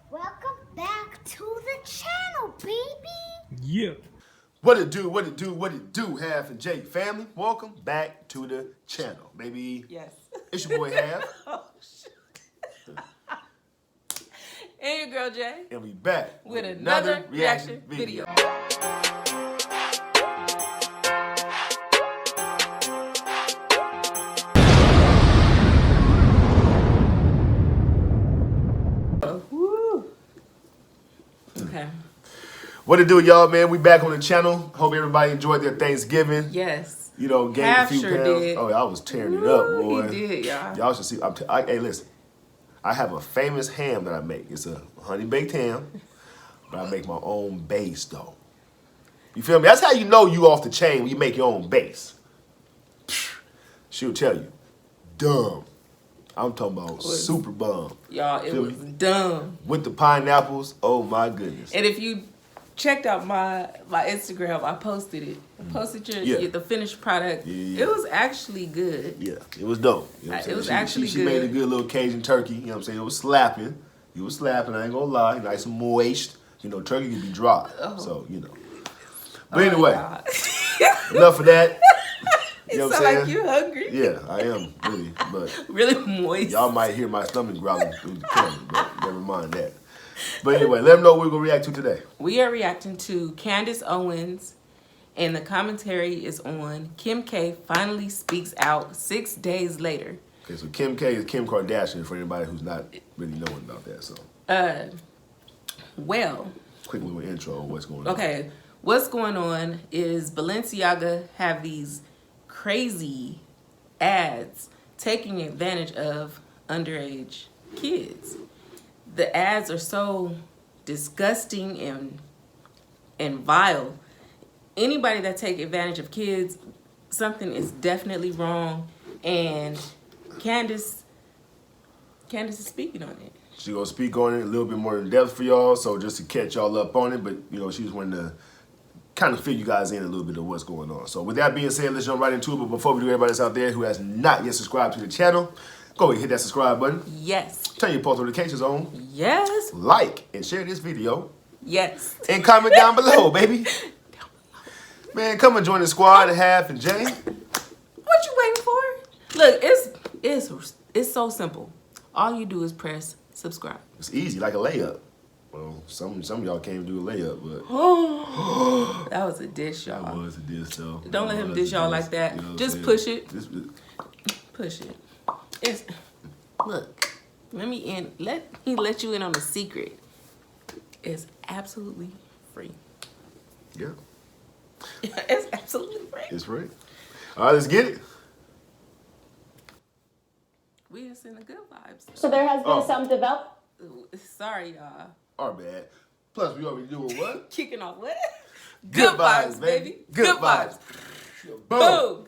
Welcome back to the channel, baby. Yeah. What it do, Half and Jay family. Welcome back to the channel, baby. Yes. It's your boy Half. Oh, shit. And your girl Jay. And we back with another reaction video. Woo. Okay. What it do, y'all, man? We back on the channel. Hope everybody enjoyed their Thanksgiving. Yes. You know, gained Half a few sure pounds. did. Oh, I was tearing it up, boy. He did, y'all. Y'all should see. Hey, listen. I have a famous ham that I make. It's a honey baked ham, but I make my own base though. You feel me? That's how you know you off the chain when you make your own base. She'll tell you, dumb. I'm talking about super bum. Y'all, it Feel was me? dumb. With the pineapples, oh my goodness. And if you checked out my Instagram, I posted it. I posted the finished product. Yeah. It was actually good. Yeah, it was dope. You know what I'm It saying? was She actually She made a good little Cajun turkey. You know what I'm saying? It was slapping. It was slapping. I ain't gonna lie. Nice and moist. You know, turkey can be dry. Oh. So, you know. But anyway, God. enough of that. It You know what sound I'm saying? like you hungry. Yeah, I am, really. But Really moist. y'all might hear my stomach growling through the camera, but never mind that. But anyway, let them know what we're going to react to today. We are reacting to Candace Owens, and the commentary is on Kim K finally speaks out 6 days later. Okay, so Kim K is Kim Kardashian for anybody who's not really knowing about that. So, Well, quick little intro of what's going on. okay, what's going on is Balenciaga have these crazy ads taking advantage of underage kids. The ads are so disgusting and vile. Anybody that take advantage of kids, something is definitely wrong. And Candace is speaking on it. She's going to speak on it a little bit more in depth for y'all, so just to catch y'all up on it. But, you know, she just wanted to kind of fill you guys in a little bit of what's going on. So with that being said, let's jump right into it. But before we do, everybody that's out there who has not yet subscribed to the channel, go ahead and hit that subscribe button. Yes. Turn your post notifications on. Yes. Like and share this video. Yes. And comment down below, baby. Man, come and join the squad, Half and Jay. What you waiting for? Look, it's so simple. All you do is press subscribe. It's easy, like a layup. Well, some of y'all can't do a layup, but That was a dish, that y'all. was a diss, though. Don't let him dish y'all like that. You know what I'm Just saying? push it. This- Push it. It's look. Let me let you in on a secret. It's absolutely free. yeah, It's absolutely free. it's free. All right, let's get it. We just in the good vibes. So there has been some development. Sorry, y'all. Our bad. Plus, we already doing what? Kicking off what? Good vibes, baby. Good vibes. Boom.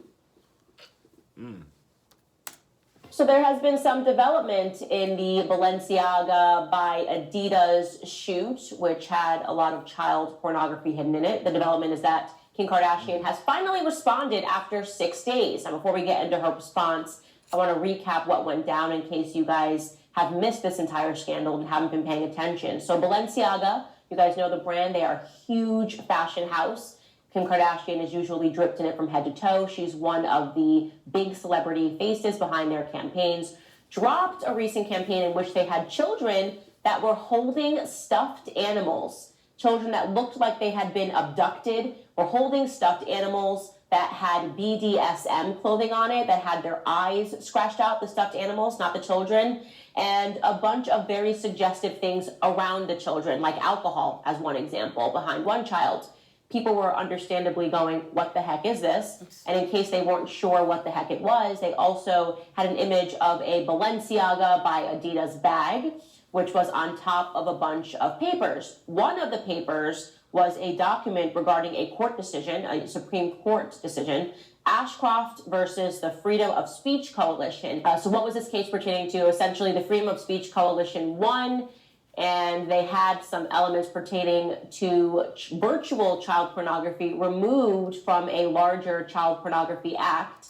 So there has been some development in the Balenciaga by Adidas shoot, which had a lot of child pornography hidden in it. The development is that Kim Kardashian has finally responded after 6 days. Now, before we get into her response, I want to recap what went down in case you guys have missed this entire scandal and haven't been paying attention. So Balenciaga, you guys know the brand. They are a huge fashion house. Kim Kardashian is usually dripped in it from head to toe. She's one of the big celebrity faces behind their campaigns. Dropped a recent campaign in which they had children that were holding stuffed animals. Children that looked like they had been abducted were holding stuffed animals that had BDSM clothing on it, that had their eyes scratched out, the stuffed animals, not the children, and a bunch of very suggestive things around the children, like alcohol, as one example, behind one child. People were understandably going, what the heck is this? And in case they weren't sure what the heck it was, they also had an image of a Balenciaga by Adidas bag, which was on top of a bunch of papers. One of the papers was a document regarding a court decision, a Supreme Court decision, Ashcroft versus the Freedom of Speech Coalition. So what was this case pertaining to? Essentially, the Freedom of Speech Coalition won, and they had some elements pertaining to virtual child pornography removed from a larger child pornography act.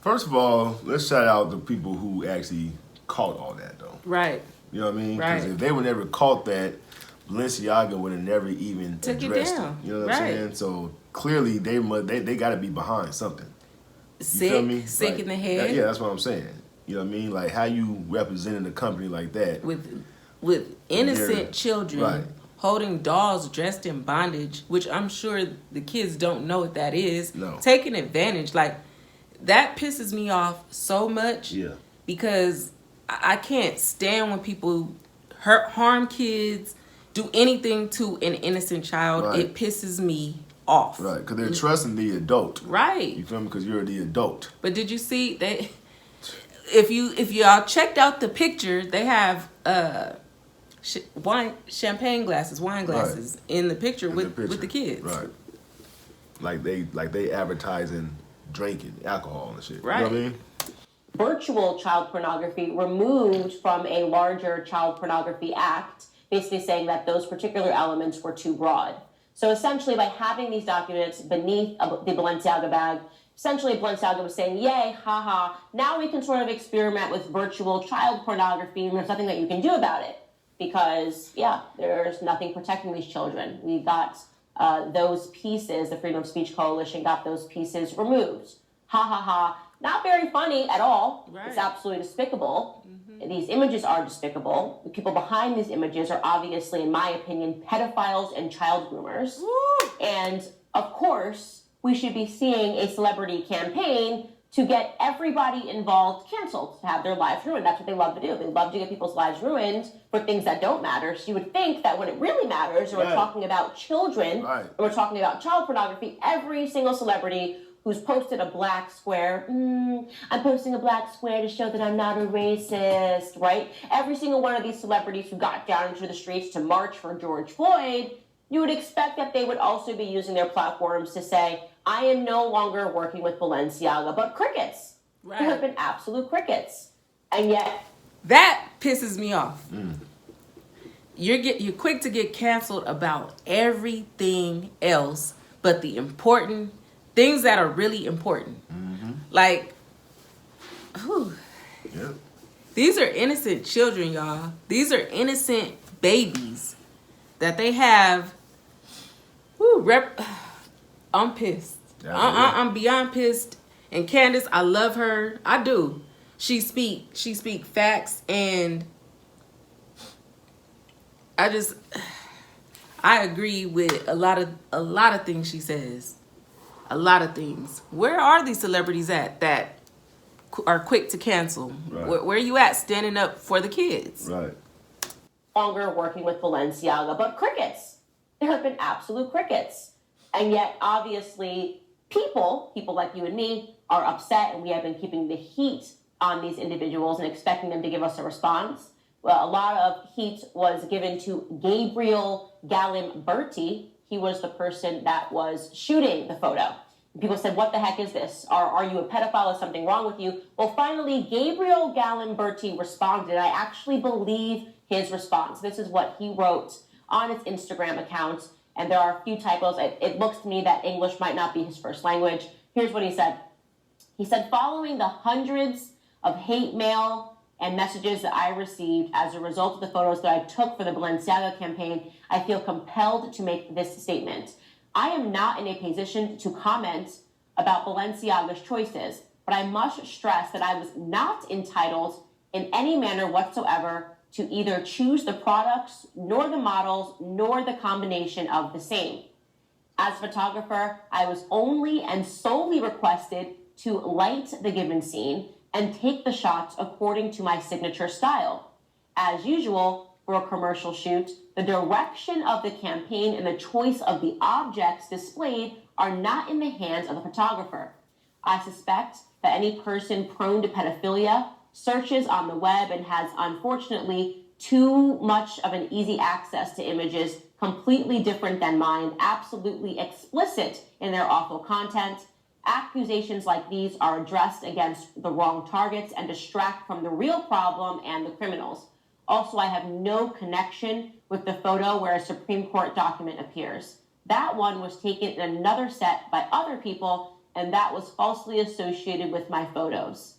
First of all, let's shout out the people who actually caught all that though. Right. You know what I mean? Because if they would never caught that, Balenciaga would have never even took addressed it down. You know what I'm saying? So clearly they got to be behind something. You feel me? Sick in the head. Yeah, that's what I'm saying. You know what I mean? Like how you representing a company like that with innocent children. Right. Holding dolls dressed in bondage, which I'm sure the kids don't know what that is. No. Taking advantage, like, that pisses me off so much. Yeah. Because I can't stand when people harm kids, do anything to an innocent child. Right. It pisses me off. Right, because they're trusting the adult. Right. You feel me? Because you're the adult. But did you see they? If y'all checked out the picture, they have wine glasses Right. in the picture In with picture. the kids. Right. Like they advertising drinking alcohol and shit. Right. You know what I mean? Virtual child pornography removed from a larger child pornography act, basically saying that those particular elements were too broad. So essentially, by having these documents beneath the Balenciaga bag, essentially Balenciaga was saying, yay, haha, now we can sort of experiment with virtual child pornography, and there's nothing that you can do about it. Because, yeah, there's nothing protecting these children. We got those pieces, the Freedom of Speech Coalition got those pieces removed. Ha ha ha. Not very funny at all. Right. It's absolutely despicable. These images are despicable. The people behind these images are obviously, in my opinion, pedophiles and child groomers. Woo! And, of course, we should be seeing a celebrity campaign to get everybody involved canceled, to have their lives ruined. That's what they love to do. They love to get people's lives ruined for things that don't matter. So you would think that when it really matters, and we're talking about children, and we're talking about child pornography, every single celebrity who's posted a black square, I'm posting a black square to show that I'm not a racist, right? Every single one of these celebrities who got down into the streets to march for George Floyd, you would expect that they would also be using their platforms to say, I am no longer working with Balenciaga, but crickets. Right. There have been absolute crickets. And yet... That pisses me off. You're quick to get canceled about everything else but the important things that are really important. Like, whew. Yeah. These are innocent children, y'all. These are innocent babies that they have. I'm pissed. I'm beyond pissed. And Candace, I love her. I do. She speak facts, and I agree with a lot of things she says. A lot of things. Where are these celebrities at that are quick to cancel? Right. Where are you at standing up for the kids? Right. Longer working with Balenciaga, but crickets. There have been absolute crickets. And yet, obviously, people like you and me, are upset, and we have been keeping the heat on these individuals and expecting them to give us a response. Well, a lot of heat was given to Gabriel Galimberti. He was the person that was shooting the photo. People said, what the heck is this? Are you a pedophile? Is something wrong with you? Well, finally, Gabriel Galimberti responded. I actually believe his response. This is what he wrote on his Instagram account, and there are a few typos. It looks to me that English might not be his first language. Here's what he said. He said, following the hundreds of hate mail and messages that I received as a result of the photos that I took for the Balenciaga campaign, I feel compelled to make this statement. I am not in a position to comment about Balenciaga's choices, but I must stress that I was not entitled in any manner whatsoever to either choose the products, nor the models, nor the combination of the same. As a photographer, I was only and solely requested to light the given scene and take the shots according to my signature style. As usual, for a commercial shoot, the direction of the campaign and the choice of the objects displayed are not in the hands of the photographer. I suspect that any person prone to pedophilia searches on the web and has, unfortunately, too much of an easy access to images completely different than mine, absolutely explicit in their awful content. Accusations like these are addressed against the wrong targets and distract from the real problem and the criminals. Also, I have no connection with the photo where a Supreme Court document appears. That one was taken in another set by other people, and that was falsely associated with my photos.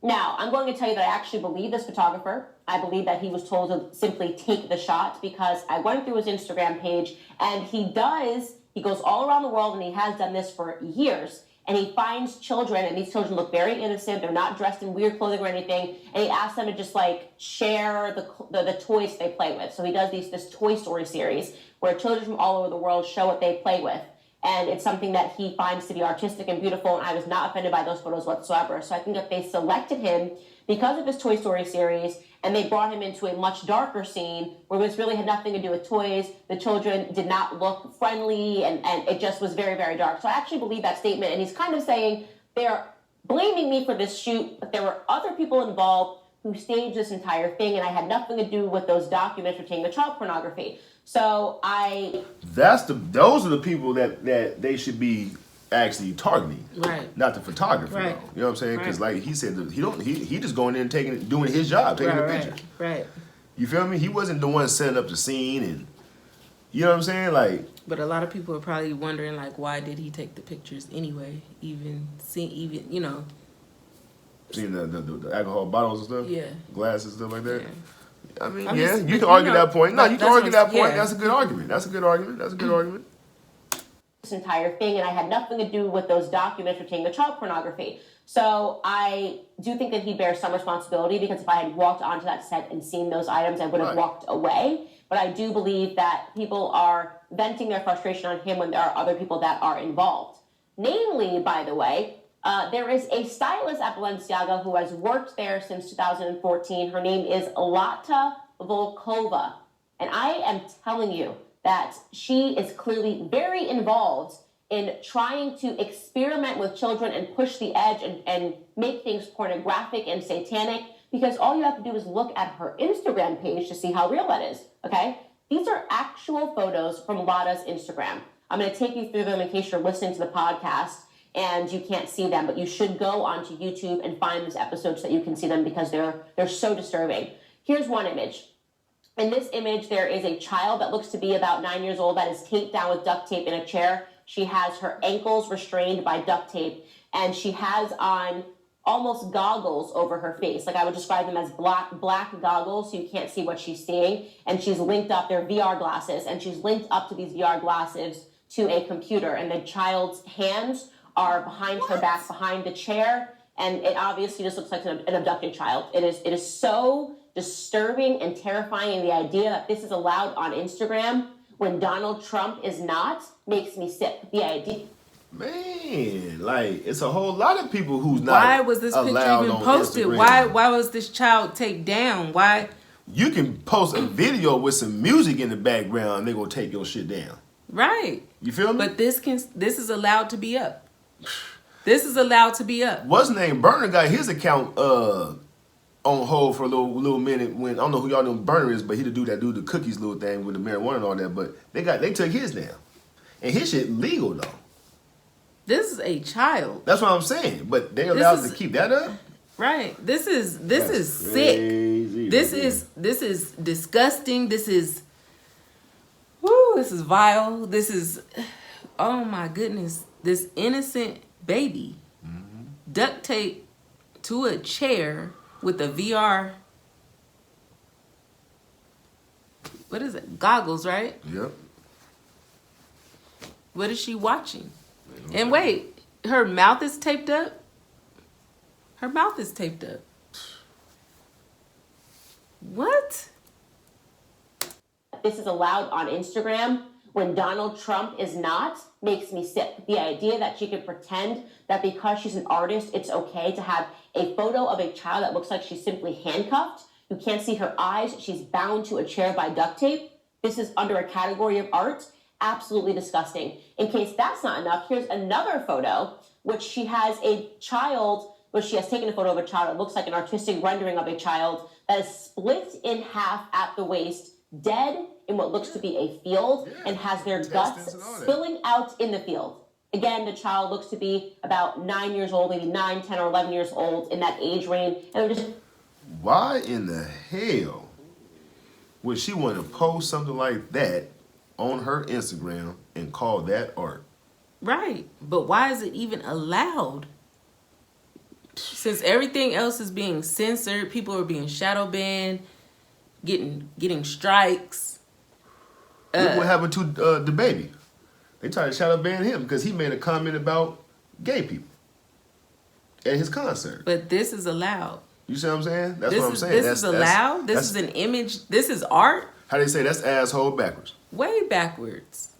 Now, I'm going to tell you that I actually believe this photographer. I believe that he was told to simply take the shot because I went through his Instagram page and he goes all around the world and he has done this for years. And he finds children, and these children look very innocent. They're not dressed in weird clothing or anything. And he asks them to just like share the toys they play with. So he does this Toy Story series where children from all over the world show what they play with. And it's something that he finds to be artistic and beautiful, and I was not offended by those photos whatsoever. So I think that they selected him because of his Toy Story series, and they brought him into a much darker scene where this really had nothing to do with toys. The children did not look friendly, and it just was very, very dark. So I actually believe that statement, and he's kind of saying they're blaming me for this shoot, but there were other people involved who staged this entire thing, and I had nothing to do with those documents pertaining to child pornography. So those are the people that they should be actually targeting, right? Not the photographer, right? Though. You know what I'm saying? Because like he said, he just going in and doing his job, taking the picture. Right. You feel me? He wasn't the one setting up the scene, and you know what I'm saying, like. But a lot of people are probably wondering, like, why did he take the pictures anyway? Even you know. Seeing the alcohol bottles and stuff, yeah, glasses and stuff like that. Yeah. I mean, you can argue that point. No, you can argue that point. That's a good argument. That's a good argument. This entire thing, and I had nothing to do with those documents pertaining to child pornography. So I do think that he bears some responsibility because if I had walked onto that set and seen those items, I would have walked away. But I do believe that people are venting their frustration on him when there are other people that are involved. Namely, by the way, there is a stylist at Balenciaga who has worked there since 2014. Her name is Lotta Volkova. And I am telling you that she is clearly very involved in trying to experiment with children and push the edge and make things pornographic and satanic, because all you have to do is look at her Instagram page to see how real that is, okay? These are actual photos from Lotta's Instagram. I'm going to take you through them in case you're listening to the podcast and you can't see them, but you should go onto YouTube and find this episode so that you can see them because they're so disturbing. Here's one image. In this image, there is a child that looks to be about 9 years old that is taped down with duct tape in a chair. She has her ankles restrained by duct tape, and she has on almost goggles over her face. Like I would describe them as black goggles so you can't see what she's seeing. And she's linked up, they're VR glasses, and she's linked up to these VR glasses to a computer. And the child's hands are behind her back, behind the chair, and it obviously just looks like an abducted child. It is so disturbing and terrifying, and the idea that this is allowed on Instagram when Donald Trump is not makes me sick. The idea. Man, like it's a whole lot of people who's not. Why was this picture even posted? Instagram. Why was this child taken down? Why? You can post a video with some music in the background, and they're gonna take your shit down. Right. You feel me? But this is allowed to be up. This is allowed to be up. What's his name? Burner got his account on hold for a little minute. When I don't know who y'all know Burner is, but he the dude that do the cookies little thing with the marijuana and all that. But they took his down, and his shit legal though. This is a child. That's what I'm saying. But they allowed to keep that up. Right. This is sick. This is disgusting. This is vile. This is, oh my goodness, this innocent baby duct tape to a chair with a VR. What is it? Goggles, right? Yep. What is she watching? And wait, her mouth is taped up? Her mouth is taped up. What? This is allowed on Instagram when Donald Trump is not makes me sick. The idea that she could pretend that because she's an artist, it's okay to have a photo of a child that looks like she's simply handcuffed. You can't see her eyes. She's bound to a chair by duct tape. This is under a category of art. Absolutely disgusting. In case that's not enough, here's another photo, which she has a child, which she has taken a photo of a child. It looks like an artistic rendering of a child that is split in half at the waist, dead in what looks to be a field, and has their guts spilling out in the field. Again, the child looks to be about 9 years old, maybe 9, 10, or 11 years old in that age range. And they're just... Why in the hell would she want to post something like that on her Instagram and call that art? Right. But why is it even allowed? Since everything else is being censored, people are being shadow banned, getting strikes. Look what happened to the baby. They tried to shadow ban him because he made a comment about gay people at his concert. But this is allowed. You see what I'm saying? That's what I'm saying. This is allowed. This is an image. This is art. How they say that's asshole backwards. Way backwards.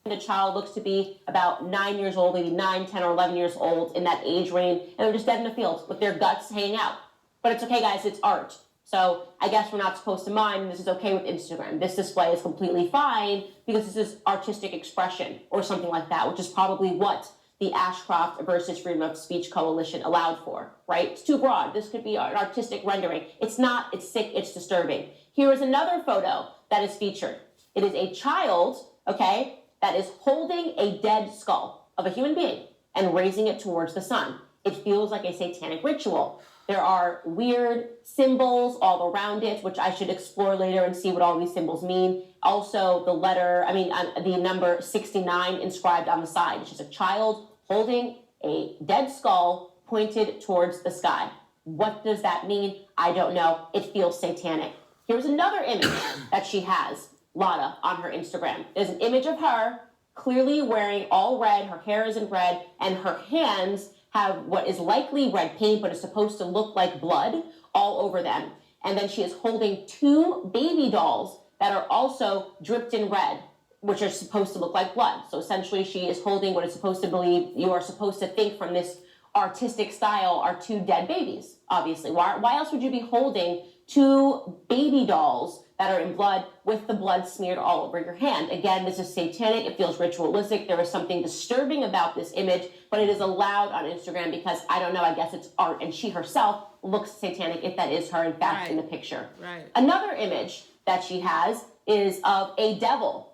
The child looks to be about 9 years old, maybe 9, 10, or 11 years old, in that age range, and they're just dead in the field with their guts hanging out. But it's okay, guys, it's art. So I guess we're not supposed to mind, this is okay with Instagram. This display is completely fine because this is artistic expression or something like that, which is probably what the Ashcroft versus Freedom of Speech Coalition allowed for, right? It's too broad. This could be an artistic rendering. It's not, it's sick, it's disturbing. Here is another photo that is featured. It is a child, okay, that is holding a dead skull of a human being and raising it towards the sun. It feels like a satanic ritual. There are weird symbols all around it, which I should explore later and see what all these symbols mean. Also, the number 69 inscribed on the side. It's just a child holding a dead skull pointed towards the sky. What does that mean? I don't know. It feels satanic. Here's another image that she has, Lotta, on her Instagram. There's an image of her clearly wearing all red. Her hair is in red, and her hands have what is likely red paint, but is supposed to look like blood all over them. And then she is holding 2 baby dolls that are also dripped in red, which are supposed to look like blood. So essentially she is holding what is supposed to believe, you are supposed to think from this artistic style, are 2 dead babies, obviously. Why else would you be holding 2 baby dolls that are in blood with the blood smeared all over your hand? Again, this is satanic. It feels ritualistic. There is something disturbing about this image, but it is allowed on Instagram because, I don't know, I guess it's art, and she herself looks satanic if that is her, in fact, in the picture. Right. Another image that she has is of a devil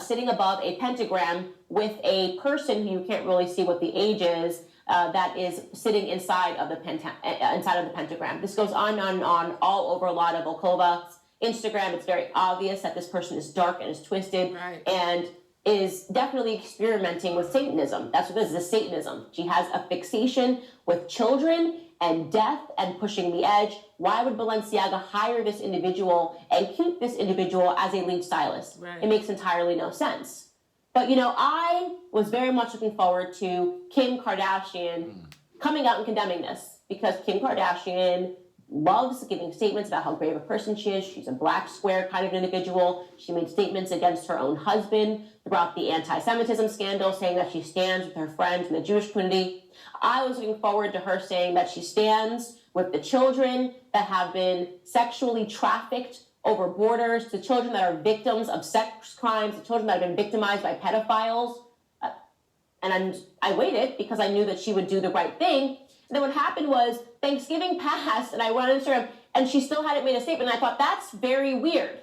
sitting above a pentagram with a person who you can't really see what the age is, that is sitting inside of the pentagram. This goes on all over Lotta Volkova's Instagram. It's very obvious that this person is dark and is twisted, and is definitely experimenting with Satanism. That's what this is, Satanism. She has a fixation with children and death and pushing the edge. Why would Balenciaga hire this individual and keep this individual as a lead stylist? It makes entirely no sense. But, I was very much looking forward to Kim Kardashian coming out and condemning this, because Kim Kardashian loves giving statements about how great of a person she is. She's a black square kind of individual. She made statements against her own husband throughout the anti-Semitism scandal, saying that she stands with her friends in the Jewish community. I was looking forward to her saying that she stands with the children that have been sexually trafficked over borders, to children that are victims of sex crimes, to children that have been victimized by pedophiles. And I waited because I knew that she would do the right thing. And then what happened was Thanksgiving passed, and I went on Instagram, and she still hadn't made a statement. And I thought, that's very weird.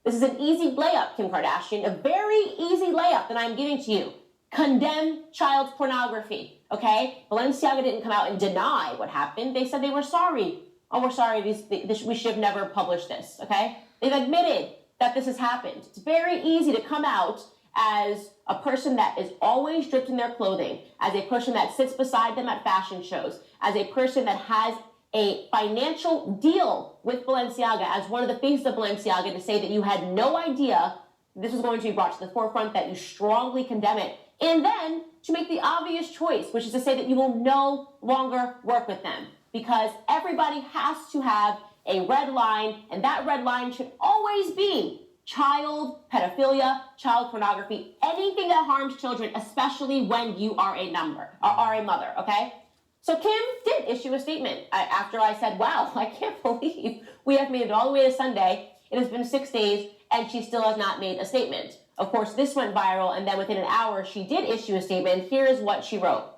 This is an easy layup, Kim Kardashian, a very easy layup that I'm giving to you. Condemn child pornography, okay? Balenciaga didn't come out and deny what happened. They said they were sorry. Oh, we're sorry, we should have never published this, okay? They've admitted that this has happened. It's very easy to come out as a person that is always dripped in their clothing, as a person that sits beside them at fashion shows, as a person that has a financial deal with Balenciaga, as one of the faces of Balenciaga, to say that you had no idea this was going to be brought to the forefront, that you strongly condemn it, and then to make the obvious choice, which is to say that you will no longer work with them, because everybody has to have a red line, and that red line should always be child pedophilia, child pornography, anything that harms children, especially when you are a mother, okay? So Kim did issue a statement after I said, wow, I can't believe we have made it all the way to Sunday. It has been 6 days, and she still has not made a statement. Of course, this went viral, and then within an hour, she did issue a statement. Here is what she wrote.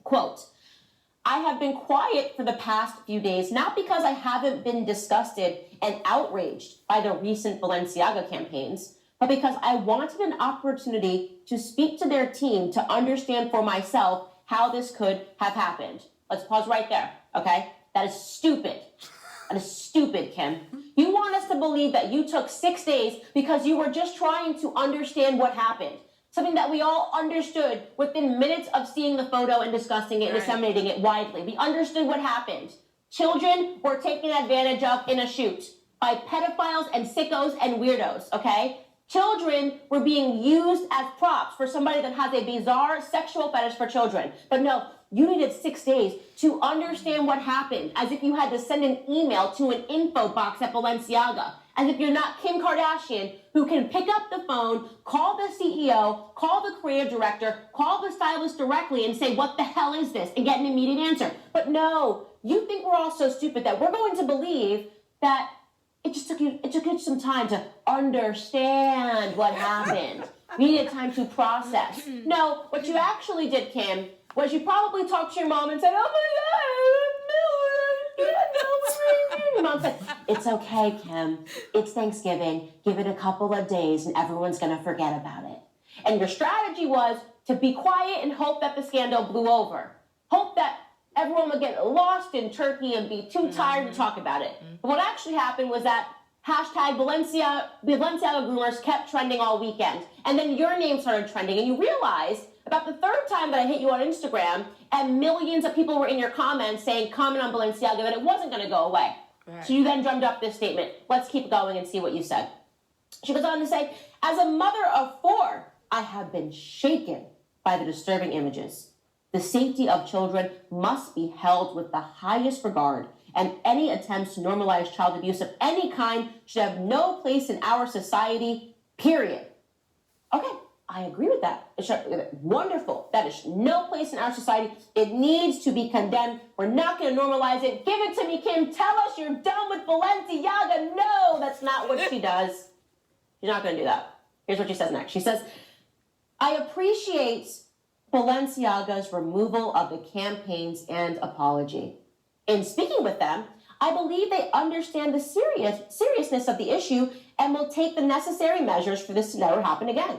Quote, I have been quiet for the past few days, not because I haven't been disgusted and outraged by the recent Balenciaga campaigns, but because I wanted an opportunity to speak to their team to understand for myself how this could have happened. Let's pause right there, okay? That is stupid. That is stupid, Kim. You want us to believe that you took 6 days because you were just trying to understand what happened. Something that we all understood within minutes of seeing the photo and discussing it and disseminating it widely. We understood what happened. Children were taken advantage of in a shoot by pedophiles and sickos and weirdos, okay? Children were being used as props for somebody that has a bizarre sexual fetish for children. But no, you needed 6 days to understand what happened, as if you had to send an email to an info box at Balenciaga, as if you're not Kim Kardashian, who can pick up the phone, call the CEO, call the creative director, call the stylist directly and say, what the hell is this? And get an immediate answer. But no, you think we're all so stupid that we're going to believe that it took you some time to understand what happened. You needed time to process. No, what you actually did, Kim, was you probably talked to your mom and said, oh my God, your mom said, it's okay, Kim. It's Thanksgiving. Give it a couple of days and everyone's going to forget about it. And your strategy was to be quiet and hope that the scandal blew over. Hope that everyone would get lost in turkey and be too tired to talk about it. But what actually happened was that hashtag Balenciaga groomers kept trending all weekend. And then your name started trending. And you realized about the third time that I hit you on Instagram and millions of people were in your comments saying, comment on Balenciaga, that it wasn't going to go away. Right. So you then drummed up this statement. Let's keep going and see what you said. She goes on to say, as a mother of 4, I have been shaken by the disturbing images. The safety of children must be held with the highest regard, and any attempts to normalize child abuse of any kind should have no place in our society, period. Okay, I agree with that. Wonderful. That is no place in our society. It needs to be condemned. We're not going to normalize it. Give it to me, Kim. Tell us you're done with Balenciaga. No, that's not what she does. She's not going to do that. Here's what she says next. She says, I appreciate Balenciaga's removal of the campaigns and apology. In speaking with them, I believe they understand the seriousness of the issue and will take the necessary measures for this to never happen again.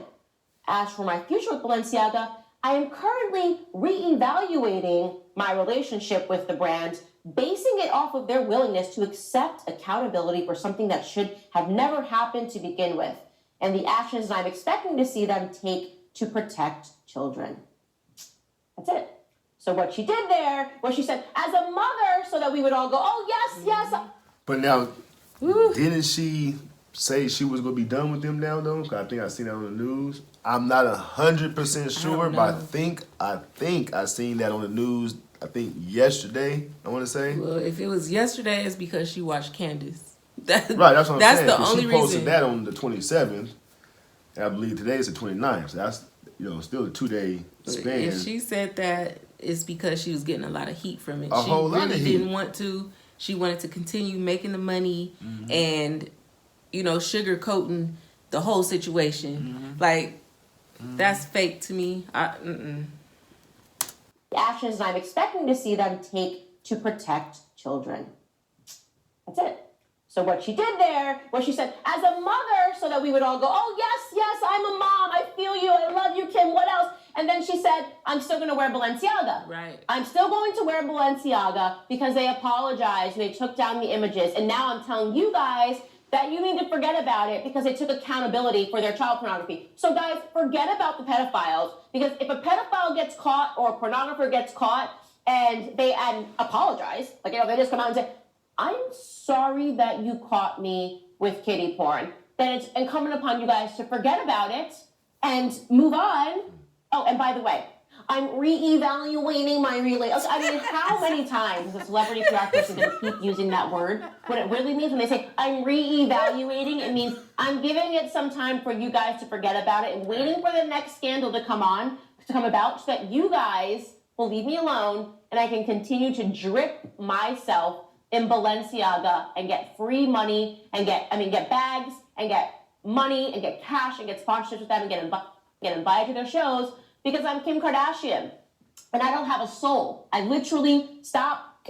As for my future with Balenciaga, I am currently reevaluating my relationship with the brand, basing it off of their willingness to accept accountability for something that should have never happened to begin with, and the actions that I'm expecting to see them take to protect children. That's it. So what she did there was she said, as a mother, so that we would all go, oh, yes, yes. But now, didn't she say she was going to be done with them now, though? 'Cause I think I seen that on the news. I'm not 100% sure, but I think I seen that on the news, I think yesterday, I want to say. Well, if it was yesterday, it's because she watched Candace. Right, that's what I'm saying. That's the only reason. She posted that on the 27th, and I believe today is the 29th. So that's, still a 2-day span. If she said that, it's because she was getting a lot of heat from it. Whole lot of heat. Didn't want to. She wanted to continue making the money and, sugarcoating the whole situation. That's fake to me. The actions I'm expecting to see them take to protect children. That's it. So what she did there was she said, as a mother, so that we would all go, oh, yes, yes, I'm a mom. I feel you. I love you, Kim. What else? And then she said, I'm still going to wear Balenciaga. Right. I'm still going to wear Balenciaga because they apologized and they took down the images. And now I'm telling you guys that you need to forget about it because they took accountability for their child pornography. So guys, forget about the pedophiles, because if a pedophile gets caught or a pornographer gets caught and they apologize, they just come out and say, I'm sorry that you caught me with kiddie porn, then it's incumbent upon you guys to forget about it and move on. Oh, and by the way, I'm reevaluating my relationship. I mean, how many times is a celebrity PR person going to keep using that word? What it really means when they say, I'm reevaluating, it means I'm giving it some time for you guys to forget about it and waiting for the next scandal to come about so that you guys will leave me alone and I can continue to drip myself in Balenciaga and get free money and get bags and get money and get cash and get sponsorships with them and get invited to their shows because I'm Kim Kardashian and I don't have a soul. I literally stop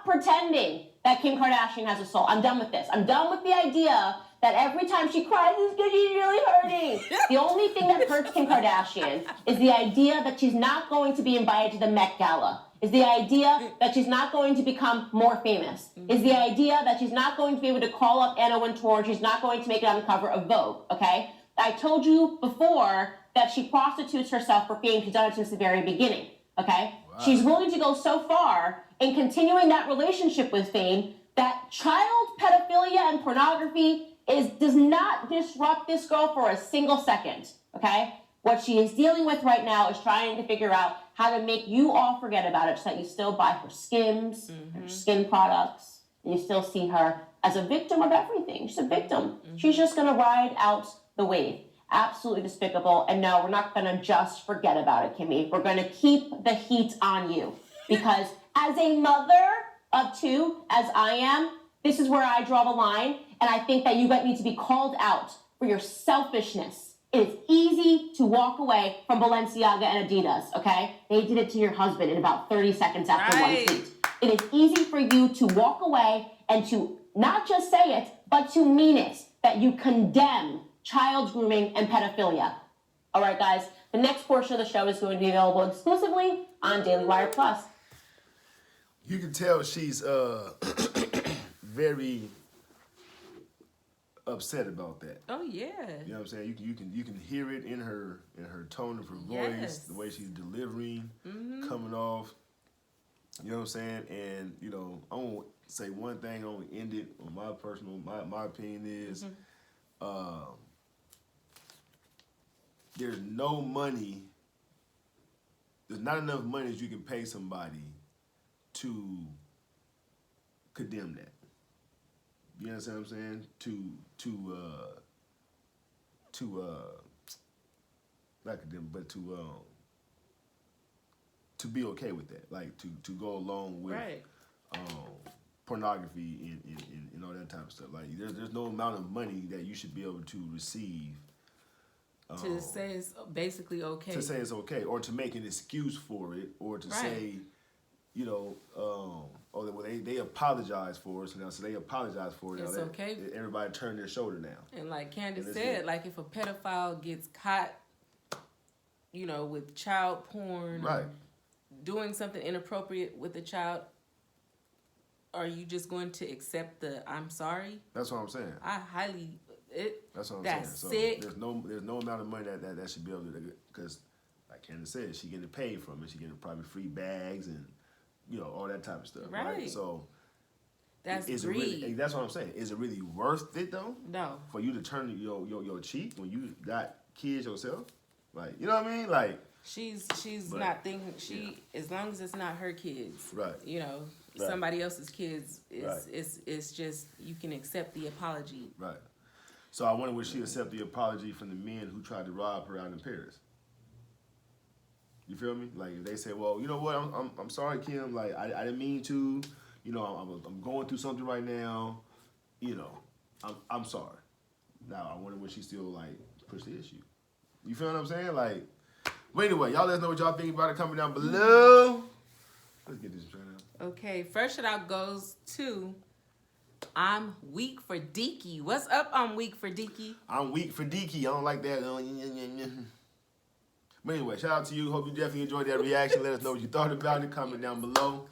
pretending that Kim Kardashian has a soul. I'm done with this. I'm done with the idea that every time she cries, it's because she's really hurting. The only thing that hurts Kim Kardashian is the idea that she's not going to be invited to the Met Gala. Is the idea that she's not going to become more famous. Is the idea that she's not going to be able to call up Anna Wintour. She's not going to make it on the cover of Vogue, okay? I told you before that she prostitutes herself for fame. She's done it since the very beginning. Okay? Wow. She's willing to go so far in continuing that relationship with fame that child pedophilia and pornography does not disrupt this girl for a single second. Okay? What she is dealing with right now is trying to figure out how to make you all forget about it so that you still buy her Skims, her skin products, and you still see her as a victim of everything. She's a victim. She's just going to ride out the wave. Absolutely despicable. And no, we're not going to just forget about it, Kimmy. We're going to keep the heat on you. Because as a mother of two, as I am, this is where I draw the line. And I think that you need to be called out for your selfishness. It is easy to walk away from Balenciaga and Adidas, okay? They did it to your husband in about 30 seconds after one tweet. It is easy for you to walk away and to not just say it, but to mean it, that you condemn child grooming and pedophilia. All right, guys, the next portion of the show is going to be available exclusively on Daily Wire Plus. You can tell she's very upset about that. Oh yeah. You know what I'm saying? You can hear it in her tone of her voice, Yes. the way she's delivering, coming off. You know what I'm saying? And you know, I won't say one thing. I only end it on my opinion is there's no money. There's not enough money that you can pay somebody to condemn that. You understand what I'm saying? Not condemn, but to be okay with that, like to go along with Right. pornography and all that type of stuff. Like there's no amount of money that you should be able to receive To say it's basically okay. to say it's okay, or to make an excuse for it, or to say, you know, they apologize for it, so they apologize for it. It's now okay. Everybody turned their shoulder now. And like Candace And said, like if a pedophile gets caught, you know, with child porn, Right. doing something inappropriate with a child, are you just going to accept the "I'm sorry"? That's what I'm saying. That's what I'm that's saying. sick. So there's no amount of money that should be able to, because like Candace said, she getting paid from it. She getting probably free bags and all that type of stuff. Right. So That's greed. That's what I'm saying. Is it really worth it though? No. For you to turn your cheek when you got kids yourself? Like, you know what I mean? Like she's not thinking as long as it's not her kids. Right. You know, Right. somebody else's kids Right. it's just you can accept the apology. Right. So I wonder would she accept the apology from the men who tried to rob her out in Paris? You feel me? Like if they say, well, you know what, I'm sorry, Kim. Like I didn't mean to. You know, I'm going through something right now. You know, I'm sorry. Now I wonder would she still like push the issue? You feel what I'm saying? Like, but anyway, y'all let us know what y'all think about it. Comment down below. Let's get this straight out. Okay, first shout out goes to I'm Weak for Deaky. What's up, I'm Weak for Deaky? I'm weak for Deaky. I don't like that. But anyway, shout out to you. Hope you definitely enjoyed that reaction. Let us know what you thought about it. Comment down below.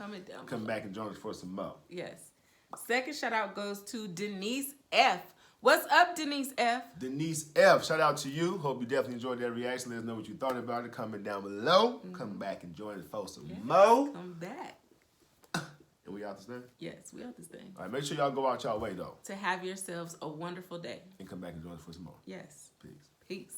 Come back and join us for some more. Yes. Second shout out goes to Denise F. What's up, Denise F? Denise F. Shout out to you. Hope you definitely enjoyed that reaction. Let us know what you thought about it. Comment down below. Come back and join us for some more. Come back. And we out this thing? Yes, we out this thing. All right, make sure y'all go out y'all way, though. To have yourselves a wonderful day. And come back and join us for some more. Yes. Peace. Peace.